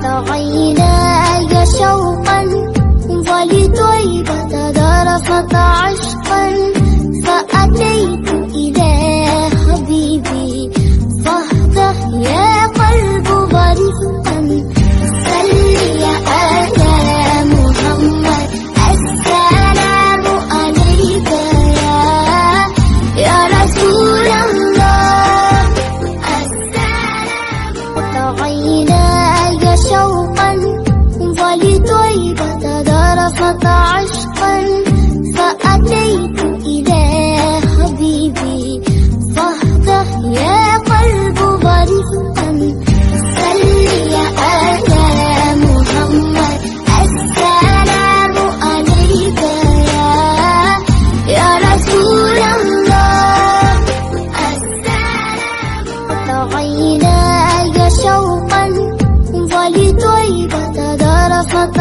عيناي شوقا ولطيبة ذرفت عشقا فأتيت إلى حبيبي فاهده يا قلب ظريفا صلي على محمد السلام عليك يا رسول الله السلام عيناي شوقا ولطيبة ذرفت عشقا فأتيت إلى حبيبي فاهده يا قلب ظريفا صلي على محمد السلام عليك يا رسول الله السلام عيناي شوقا ولطيبة ذرفت